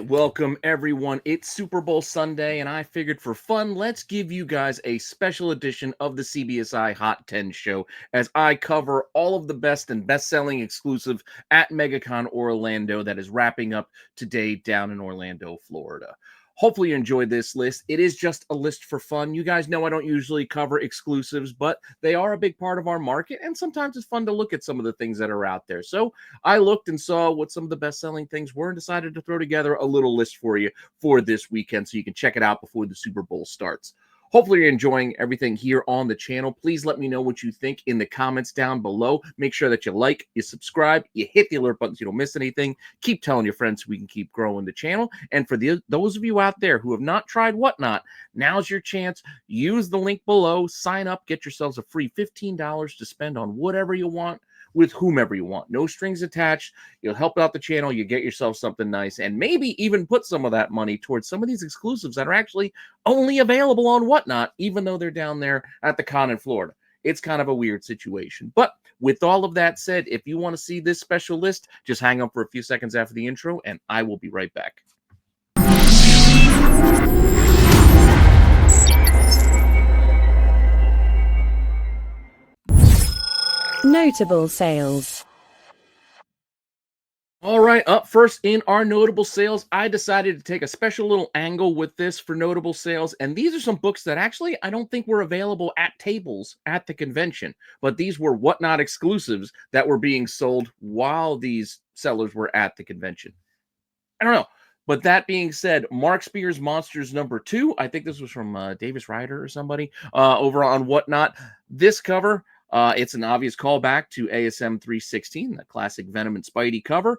right, welcome everyone. It's Super Bowl Sunday, and I figured for fun, let's give you guys a special edition of the CBSI Hot 10 show as I cover all of the best and best-selling exclusive at Megacon Orlando that is wrapping up today down in Orlando, Florida. Hopefully you enjoyed this list. It is just a list for fun. You guys know I don't usually cover exclusives, but they are a big part of our market, and sometimes it's fun to look at some of the things that are out there. So I looked and saw what some of the best-selling things were and decided to throw together a little list for you for this weekend so you can check it out before the Super Bowl starts. Hopefully you're enjoying everything here on the channel. Please let me know what you think in the comments down below. Make sure that you like, you subscribe, you hit the alert button so you don't miss anything. Keep telling your friends so we can keep growing the channel. And for those of you out there who have not tried Whatnot, now's your chance. Use the link below, sign up, get yourselves a free $15 to spend on whatever you want with whomever you want. No strings attached. You'll help out the channel. You get yourself something nice and maybe even put some of that money towards some of these exclusives that are actually only available on Whatnot, even though they're down there at the con in Florida. It's kind of a weird situation. But with all of that said, if you want to see this special list, just hang up for a few seconds after the intro and I will be right back. Notable sales. All right, up first in our notable sales, I decided to take a special little angle with this for notable sales. And these are some books that actually I don't think were available at tables at the convention, but these were Whatnot exclusives that were being sold while these sellers were at the convention. I don't know. But that being said, Mark Spear's Monsters #2, I think this was from Davis Ryder or somebody over on Whatnot. This cover, it's an obvious callback to ASM 316, the classic Venom and Spidey cover.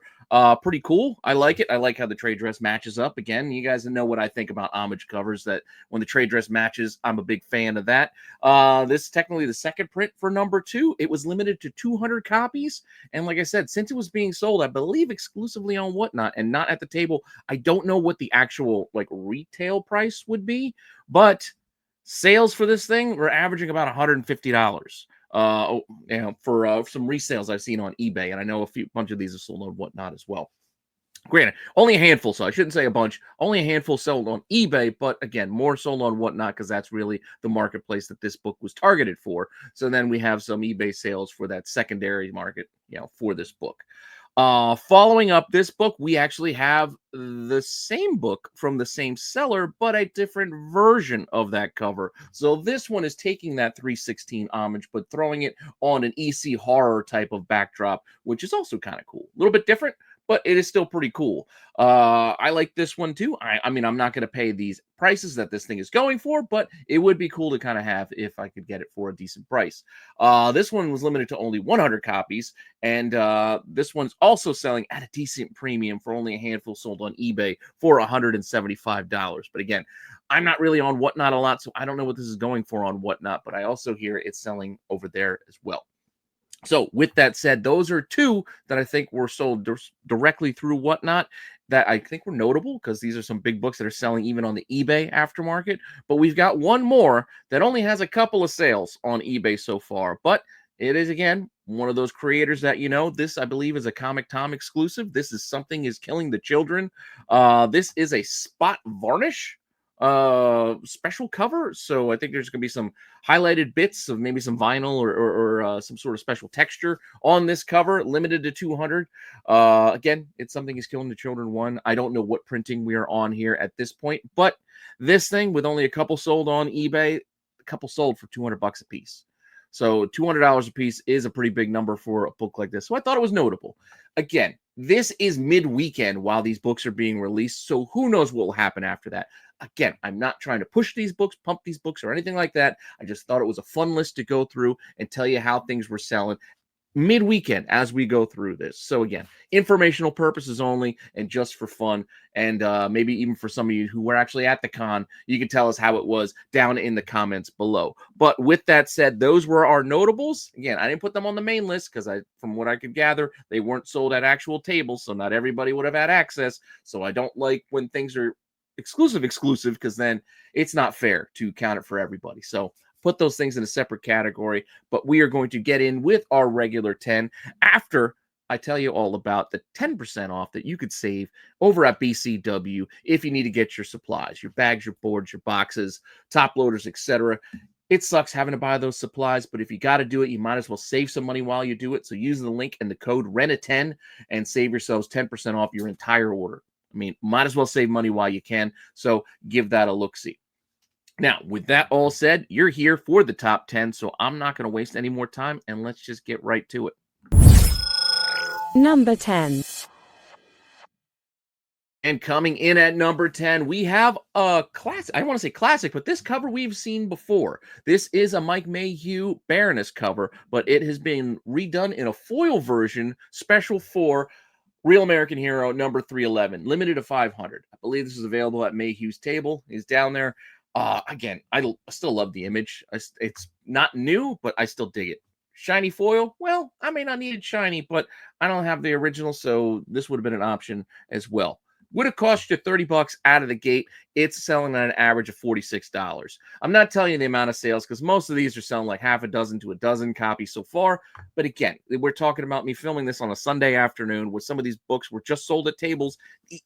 Pretty cool. I like it. I like how the trade dress matches up. Again, you guys know what I think about homage covers, that when the trade dress matches, I'm a big fan of that. This is technically the second print for #2. It was limited to 200 copies. And like I said, since it was being sold, I believe exclusively on Whatnot and not at the table, I don't know what the actual retail price would be, but sales for this thing were averaging about $150. For some resales I've seen on eBay, and I know bunch of these are sold on Whatnot as well. Granted, only a handful, so I shouldn't say a bunch. Only a handful sold on eBay, but again, more sold on Whatnot because that's really the marketplace that this book was targeted for. So then we have some eBay sales for that secondary market, for this book. Following up this book, we actually have the same book from the same seller, but a different version of that cover. So this one is taking that 316 homage, but throwing it on an EC horror type of backdrop, which is also kind of cool. A little bit different, but it is still pretty cool. I like this one too. I mean, I'm not going to pay these prices that this thing is going for, but it would be cool to kind of have if I could get it for a decent price. This one was limited to only 100 copies, and this one's also selling at a decent premium for only a handful sold on eBay for $175. But again, I'm not really on Whatnot a lot, so I don't know what this is going for on Whatnot, but I also hear it's selling over there as well. So with that said, those are two that I think were sold directly through Whatnot that I think were notable because these are some big books that are selling even on the eBay aftermarket. But we've got one more that only has a couple of sales on eBay so far. But it is, again, one of those creators that, this, I believe, is a Comic Tom exclusive. This is Something is Killing the Children. This is a spot varnish special cover, so I think there's gonna be some highlighted bits of maybe some vinyl or some sort of special texture on this cover, limited to 200. Again, it's Something is Killing the Children 1. I don't know what printing we are on here at this point, but this thing, with only a couple sold on eBay, a couple sold for $200 a piece. So $200 a piece is a pretty big number for a book like this. So I thought it was notable. Again, this is mid-weekend while these books are being released, so who knows what will happen after that. Again, I'm not trying to push these books, pump these books, or anything like that. I just thought it was a fun list to go through and tell you how things were selling mid-weekend as we go through this. So again, informational purposes only and just for fun, and maybe even for some of you who were actually at the con, you can tell us how it was down in the comments below. But with that said, those were our notables. Again, I didn't put them on the main list because from what I could gather, they weren't sold at actual tables, so not everybody would have had access. So I don't like when things are exclusive because then it's not fair to count it for everybody. So put those things in a separate category, but we are going to get in with our regular 10 after I tell you all about the 10% off that you could save over at BCW if you need to get your supplies, your bags, your boards, your boxes, top loaders, etc. It sucks having to buy those supplies, but if you got to do it, you might as well save some money while you do it. So use the link and the code RENA10 and save yourselves 10% off your entire order. I mean, might as well save money while you can. So give that a look-see. Now, with that all said, you're here for the top 10, so I'm not going to waste any more time, and let's just get right to it. Number 10. And coming in at number 10, we have a classic. I don't want to say classic, but this cover we've seen before. This is a Mike Mayhew Baroness cover, but it has been redone in a foil version, special for Real American Hero number 311, limited to 500. I believe this is available at Mayhew's table. He's down there. Again, I still love the image. It's not new, but I still dig it. Shiny foil? Well, I may not need it shiny, but I don't have the original, so this would have been an option as well. Would have cost you $30 out of the gate. It's selling at an average of $46. I'm not telling you the amount of sales because most of these are selling like half a dozen to a dozen copies so far. But again, we're talking about me filming this on a Sunday afternoon where some of these books were just sold at tables,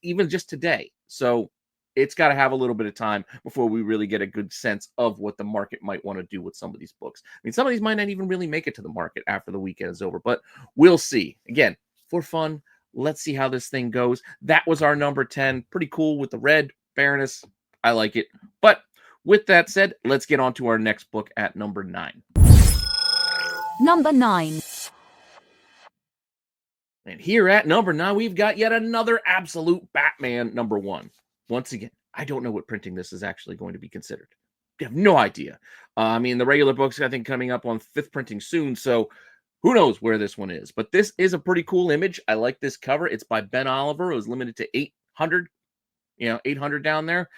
even just today. So it's got to have a little bit of time before we really get a good sense of what the market might want to do with some of these books. I mean, some of these might not even really make it to the market after the weekend is over, but we'll see. Again, for fun, let's see how this thing goes. That was our number 10. Pretty cool with the red Baroness. I like it. But with that said, let's get on to our next book at number 9. Number 9. And here at number 9, we've got yet another absolute Batman number 1. Once again, I don't know what printing this is actually going to be considered. I have no idea. I mean, the regular books, I think, coming up on 5th printing soon, so who knows where this one is. But this is a pretty cool image. I like this cover. It's by Ben Oliver. It was limited to 800. 800 down there.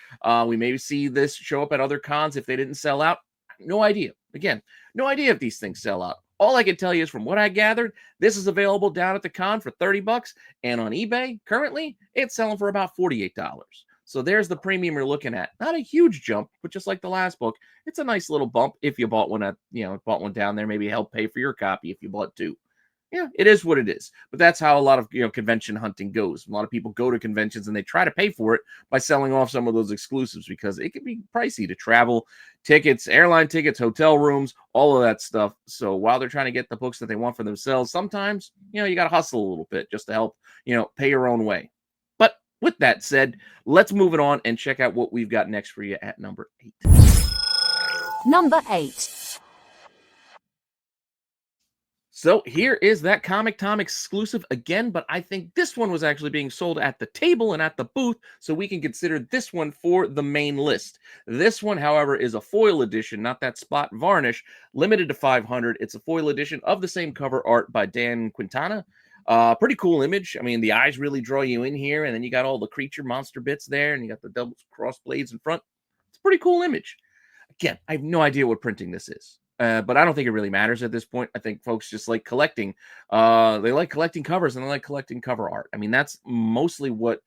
We may see this show up at other cons if they didn't sell out. No idea. Again, no idea if these things sell out. All I can tell you is from what I gathered, this is available down at the con for $30, and on eBay, currently, it's selling for about $48. So there's the premium you're looking at. Not a huge jump, but just like the last book, it's a nice little bump if you bought one bought one down there, maybe help pay for your copy if you bought 2. Yeah, it is what it is. But that's how a lot of convention hunting goes. A lot of people go to conventions and they try to pay for it by selling off some of those exclusives because it can be pricey to travel, tickets, airline tickets, hotel rooms, all of that stuff. So while they're trying to get the books that they want for themselves, sometimes you got to hustle a little bit just to help pay your own way. But with that said, let's move it on and check out what we've got next for you at number 8. Number 8. So here is that Comic Tom exclusive again, but I think this one was actually being sold at the table and at the booth, so we can consider this one for the main list. This one, however, is a foil edition, not that spot varnish, limited to 500. It's a foil edition of the same cover art by Dan Quintana. Pretty cool image. I mean, the eyes really draw you in here, and then you got all the creature monster bits there, and you got the double cross blades in front. It's a pretty cool image. Again, I have no idea what printing this is. But I don't think it really matters at this point. I think folks just like collecting. They like collecting covers and they like collecting cover art. I mean, that's mostly what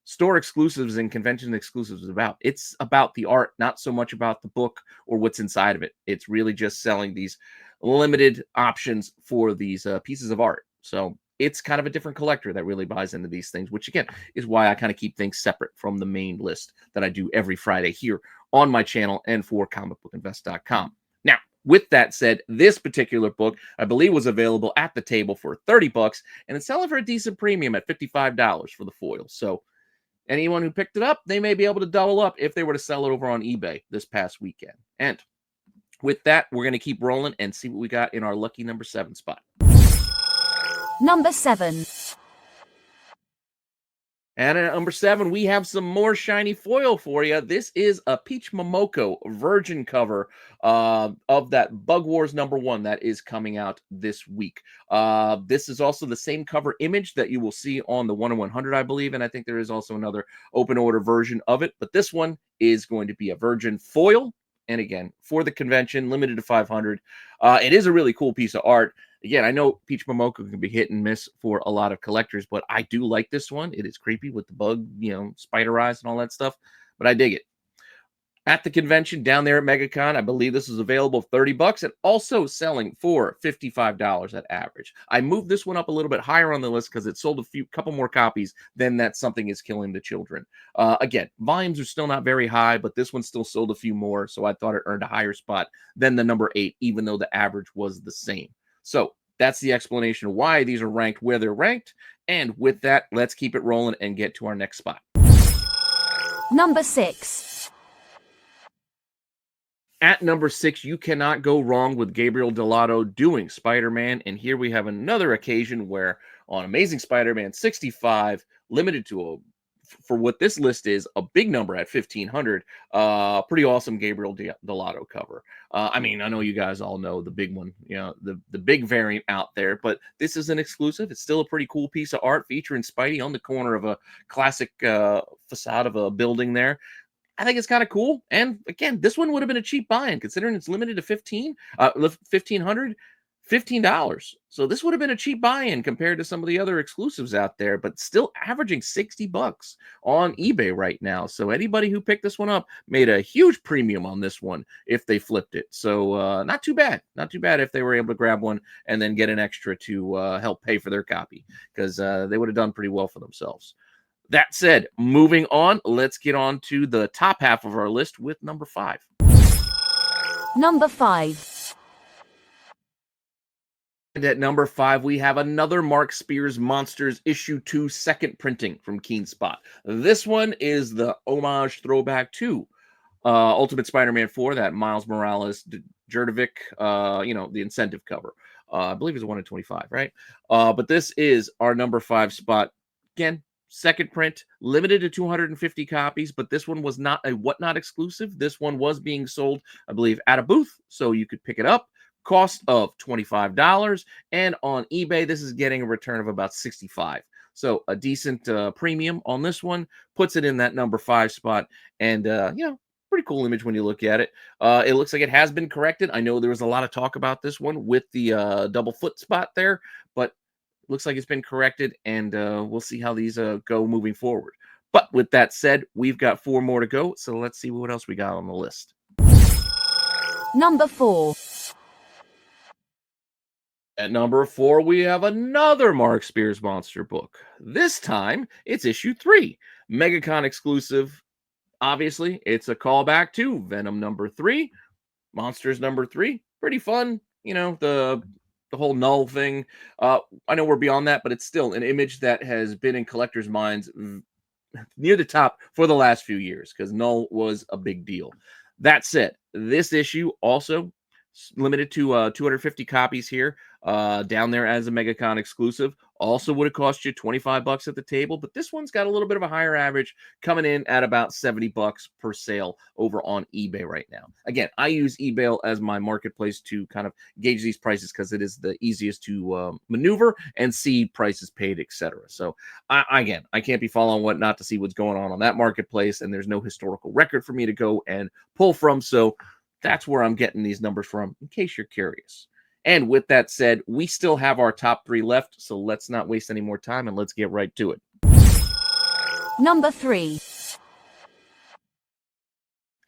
store exclusives and convention exclusives is about. It's about the art, not so much about the book or what's inside of it. It's really just selling these limited options for these pieces of art. So it's kind of a different collector that really buys into these things, which again is why I kind of keep things separate from the main list that I do every Friday here on my channel and for comicbookinvest.com. Now, with that said, this particular book, I believe, was available at the table for $30, and it's selling for a decent premium at $55 for the foil. So anyone who picked it up, they may be able to double up if they were to sell it over on eBay this past weekend. And with that, we're going to keep rolling and see what we got in our lucky number 7 spot. Number 7. And at number 7, we have some more shiny foil for you. This is a Peach Momoko virgin cover of that Bug Wars number 1 that is coming out this week. This is also the same cover image that you will see on the 1/100, I believe, and I think there is also another open order version of it. But this one is going to be a virgin foil. And again, for the convention, limited to 500. It is a really cool piece of art. Again, I know Peach Momoko can be hit and miss for a lot of collectors, but I do like this one. It is creepy with the bug, spider eyes and all that stuff, but I dig it. at the convention down there at Megacon. I believe this is available $30 and also selling for $55 at average. I moved this one up a little bit higher on the list because it sold a couple more copies than that Something is Killing the Children. Again, volumes are still not very high, but this one still sold a few more, so I thought it earned a higher spot than the number 8, even though the average was the same. So that's the explanation of why these are ranked where they're ranked. And with that, let's keep it rolling and get to our next spot. Number 6. At number 6, you cannot go wrong with Gabriel Dell'Otto doing Spider-Man. And here we have another occasion where on Amazing Spider-Man 65, limited to for what this list is, a big number at 1,500, pretty awesome Gabriel Dell'Otto cover. I mean, I know you guys all know the big one, you know, the big variant out there, but this is an exclusive. It's still a pretty cool piece of art featuring Spidey on the corner of a classic facade of a building there. I think it's kind of cool. And again, this one would have been a cheap buy-in considering it's limited to 1,500, $15. So this would have been a cheap buy-in compared to some of the other exclusives out there, but still averaging $60 on eBay right now. So anybody who picked this one up made a huge premium on this one if they flipped it. So not too bad. Not too bad if they were able to grab one and then get an extra to help pay for their copy, because they would have done pretty well for themselves. That said, moving on, let's get on to the top half of our list with number 5. Number 5. And at number 5, we have another Mark Spears Monsters Issue 2 second printing from Keen Spot. This one is the homage throwback to Ultimate Spider-Man 4, that Miles Morales, Jurdovic, you know, the incentive cover. I believe it's 1 in 25, right? But this is our number 5 spot. Again, second print, limited to 250 copies, but this one was not a Whatnot exclusive. This one was being sold, I believe, at a booth, so you could pick it up. Cost of $25, and on eBay, this is getting a return of about $65. So a decent premium on this one, puts it in that number 5 spot, and you know, pretty cool image when you look at it. It looks like it has been corrected. I know there was a lot of talk about this one with the double foot spot there, but looks like it's been corrected, and we'll see how these go moving forward. But with that said, we've got 4 more to go, so let's see what else we got on the list. Number 4. At number 4, we have another Mark Spears monster book. This time, it's issue 3, Megacon exclusive. Obviously, it's a callback to Venom number 3, Monsters number 3. Pretty fun, you know, the whole Null thing. I know we're beyond that, but it's still an image that has been in collectors' minds near the top for the last few years, because Null was a big deal. That said, this issue also limited to 250 copies here, down there as a Megacon exclusive. Also would have cost you $25 at the table, but this one's got a little bit of a higher average, coming in at about $70 per sale over on eBay right now. Again, I use eBay as my marketplace to kind of gauge these prices because it is the easiest to maneuver and see prices paid, etc. So again, I can't be following Whatnot to see what's going on that marketplace, and there's no historical record for me to go and pull from. So that's where I'm getting these numbers from, in case you're curious. And with that said, we still have our top 3 left, so let's not waste any more time and let's get right to it. Number 3.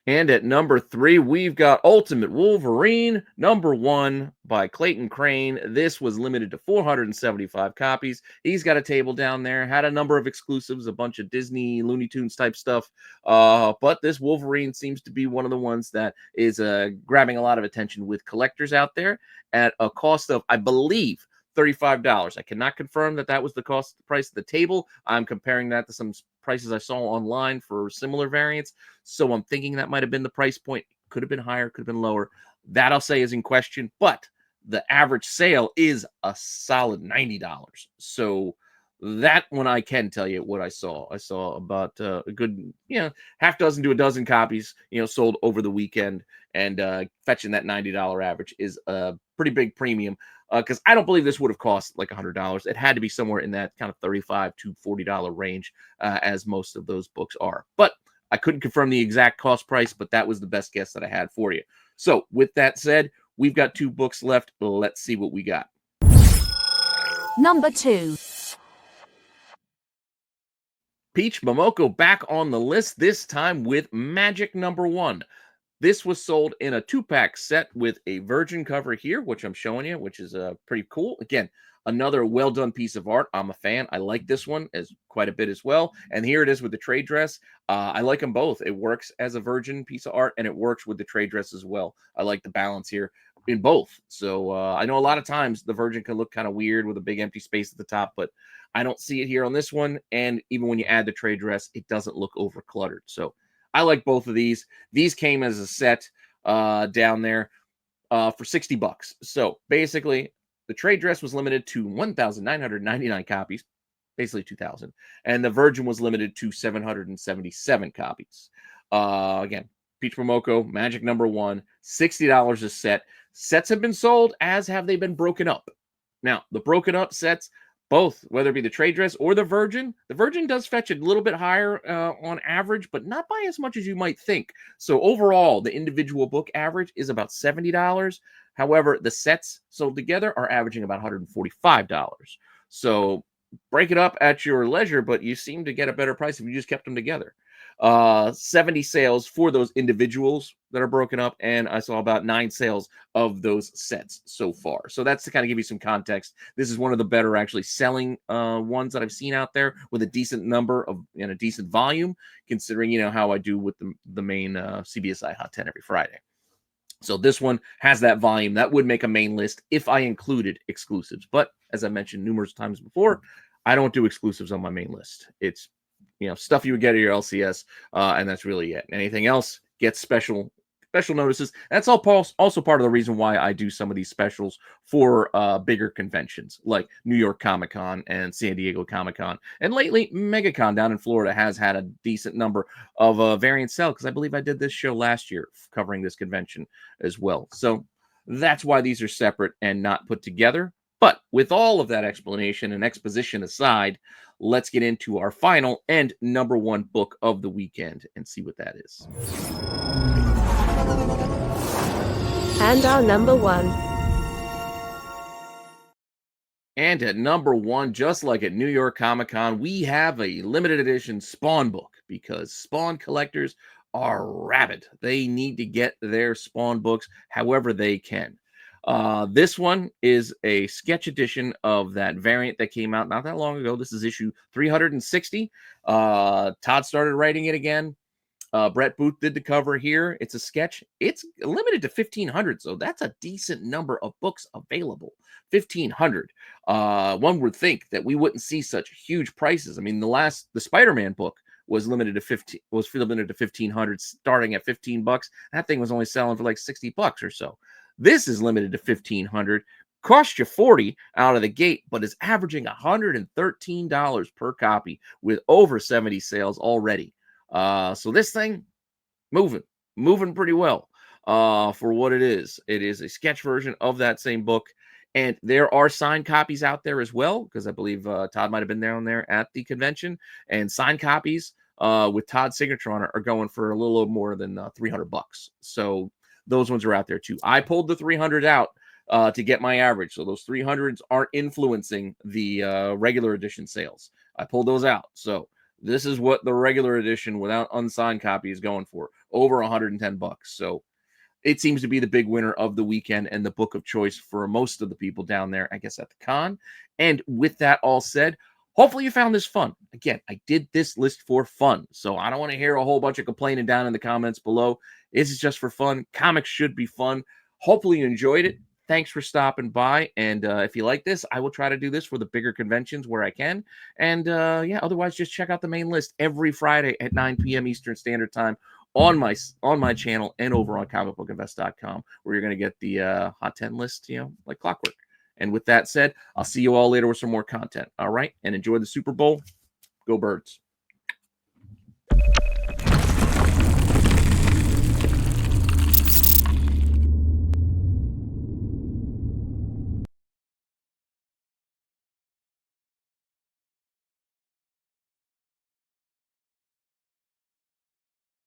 And at number 3, we've got Ultimate Wolverine, number 1 by Clayton Crane. This was limited to 475 copies. He's got a table down there, had a number of exclusives, a bunch of Disney, Looney Tunes type stuff. But this Wolverine seems to be one of the ones that is grabbing a lot of attention with collectors out there at a cost of, I believe, $35. I cannot confirm that was the price of the table. I'm comparing that to some prices I saw online for similar variants. So I'm thinking that might have been the price point. Could have been higher, could have been lower. That I'll say is in question, but the average sale is a solid $90. So that one I can tell you what I saw. I saw about a good, half dozen to a dozen copies, sold over the weekend, and fetching that $90 average is a pretty big premium. Because I don't believe this would have cost like $100. It had to be somewhere in that kind of $35 to $40 range, as most of those books are. But I couldn't confirm the exact cost price, but that was the best guess that I had for you. So with that said, we've got 2 books left. Let's see what we got. Number 2. Peach Momoko back on the list, this time with Magic #1. This was sold in a 2-pack set with a virgin cover here, which I'm showing you, which is pretty cool. Again, another well-done piece of art. I'm a fan. I like this one as quite a bit as well. And here it is with the trade dress. I like them both. It works as a virgin piece of art, and it works with the trade dress as well. I like the balance here in both. So I know a lot of times the virgin can look kind of weird with a big empty space at the top, but I don't see it here on this one. And even when you add the trade dress, it doesn't look over cluttered. So I like both of these. These came as a set down there for $60. So basically, the trade dress was limited to 1,999 copies, basically 2,000. And the virgin was limited to 777 copies. Again, Peach Momoko, Magic #1, $60 a set. Sets have been sold, as have they been broken up. Now, the broken up sets, both, whether it be the trade dress or the virgin does fetch a little bit higher on average, but not by as much as you might think. So overall, the individual book average is about $70. However, the sets sold together are averaging about $145. So break it up at your leisure, but you seem to get a better price if you just kept them together. 70 sales for those individuals that are broken up, and I saw about 9 sales of those sets so far. So that's to kind of give you some context. This is one of the better actually selling ones that I've seen out there with a decent number of and a decent volume, considering how I do with the main CBSI Hot 10 every Friday. So this one has that volume that would make a main list if I included exclusives. But as I mentioned numerous times before, I don't do exclusives on my main list. It's stuff you would get at your LCS, and that's really it. Anything else gets special notices. That's also part of the reason why I do some of these specials for bigger conventions like New York Comic-Con and San Diego Comic-Con. And lately, Megacon down in Florida has had a decent number of variant sale, because I believe I did this show last year covering this convention as well. So that's why these are separate and not put together. But with all of that explanation and exposition aside, let's get into our final and #1 book of the weekend and see what that is. And our #1. And at #1, just like at New York Comic-Con, we have a limited edition Spawn book, because Spawn collectors are rabid. They need to get their Spawn books however they can. This one is a sketch edition of that variant that came out not that long ago. This is issue 360. Todd started writing it again. Brett Booth did the cover here. It's a sketch. It's limited to 1,500, so that's a decent number of books available. 1,500. One would think that we wouldn't see such huge prices. I mean, the Spider-Man book was limited to 1,500, starting at $15. That thing was only selling for like $60 or so. This is limited to 1,500. Cost you $40 out of the gate, but is averaging $113 per copy with over 70 sales already. So this thing moving pretty well for what it is. It is a sketch version of that same book, and there are signed copies out there as well, because I believe Todd might have been down there at the convention, and signed copies with Todd's signature on it are going for a little more than $300. So those ones are out there too. I pulled the 300 out to get my average, so those 300s aren't influencing the regular edition sales. I pulled those out, so this is what the regular edition without unsigned copy is going for, over $110. So it seems to be the big winner of the weekend and the book of choice for most of the people down there, I guess, at the con. And with that all said, hopefully you found this fun. Again, I did this list for fun, so I don't want to hear a whole bunch of complaining down in the comments below. This is just for fun. Comics should be fun. Hopefully you enjoyed it. Thanks for stopping by. And if you like this, I will try to do this for the bigger conventions where I can. And yeah, otherwise, just check out the main list every Friday at 9 p.m. Eastern Standard Time on my channel and over on comicbookinvest.com, where you're going to get the Hot 10 list, like clockwork. And with that said, I'll see you all later with some more content. All right. And enjoy the Super Bowl. Go Birds.